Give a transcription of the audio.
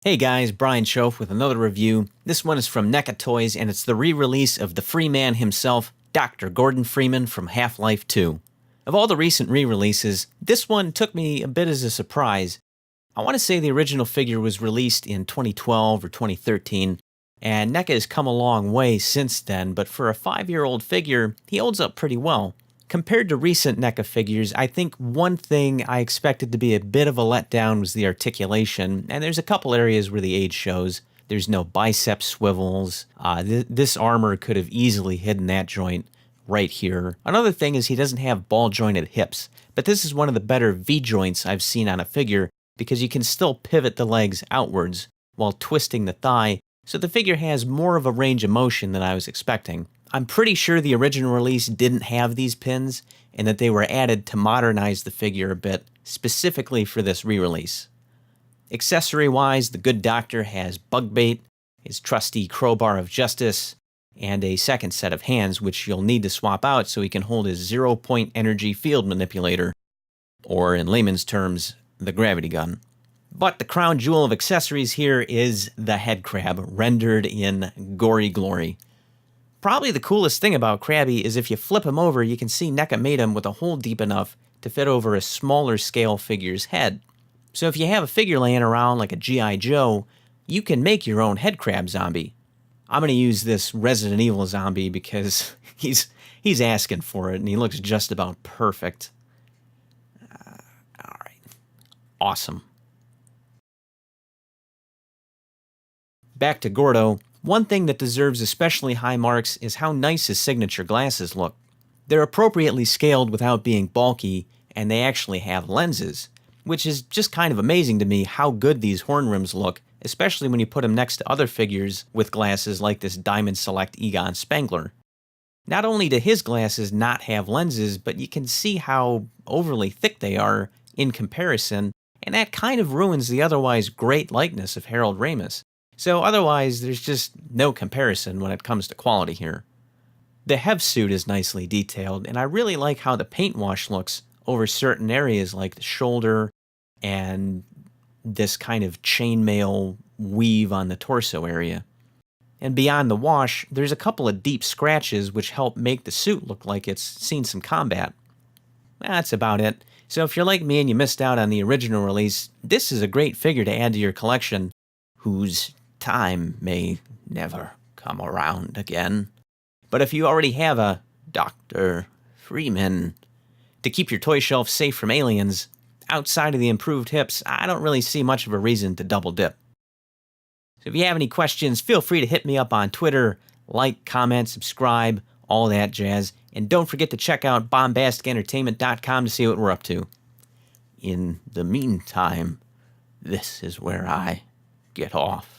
Hey guys, Brian Schoaf with another review. This one is from NECA Toys, and it's the re-release of the Freeman himself, Dr. Gordon Freeman from Half-Life 2. Of all the recent re-releases, this one took me a bit as a surprise. I want to say the original figure was released in 2012 or 2013, and NECA has come a long way since then, but for a 5-year-old figure, he holds up pretty well. Compared to recent NECA figures, I think one thing I expected to be a bit of a letdown was the articulation, and there's a couple areas where the age shows. There's no bicep swivels. This armor could have easily hidden that joint right here. Another thing is he doesn't have ball-jointed hips, but this is one of the better V-joints I've seen on a figure because you can still pivot the legs outwards while twisting the thigh, so the figure has more of a range of motion than I was expecting. I'm pretty sure the original release didn't have these pins and that they were added to modernize the figure a bit, specifically for this re-release. Accessory-wise, the good doctor has bug bait, his trusty crowbar of justice, and a second set of hands, which you'll need to swap out so he can hold his zero-point energy field manipulator, or in layman's terms, the gravity gun. But the crown jewel of accessories here is the Headcrab, rendered in gory glory. Probably the coolest thing about Krabby is if you flip him over, you can see NECA made him with a hole deep enough to fit over a smaller scale figure's head. So if you have a figure laying around like a G.I. Joe, you can make your own Headcrab zombie. I'm going to use this Resident Evil zombie because he's asking for it and he looks just about perfect. Alright. Awesome. Back to Gordo. One thing that deserves especially high marks is how nice his signature glasses look. They're appropriately scaled without being bulky, and they actually have lenses, which is just kind of amazing to me how good these horn rims look, especially when you put them next to other figures with glasses like this Diamond Select Egon Spengler. Not only do his glasses not have lenses, but you can see how overly thick they are in comparison, and that kind of ruins the otherwise great likeness of Harold Ramis. So otherwise, there's just no comparison when it comes to quality here. The Hev suit is nicely detailed, and I really like how the paint wash looks over certain areas like the shoulder and this kind of chainmail weave on the torso area. And beyond the wash, there's a couple of deep scratches which help make the suit look like it's seen some combat. That's about it. So if you're like me and you missed out on the original release, this is a great figure to add to your collection, whose time may never come around again. But if you already have a Dr. Freeman to keep your toy shelf safe from aliens, outside of the improved hips, I don't really see much of a reason to double dip. So if you have any questions, feel free to hit me up on Twitter, like, comment, subscribe, all that jazz. And don't forget to check out bombasticentertainment.com to see what we're up to. In the meantime, this is where I get off.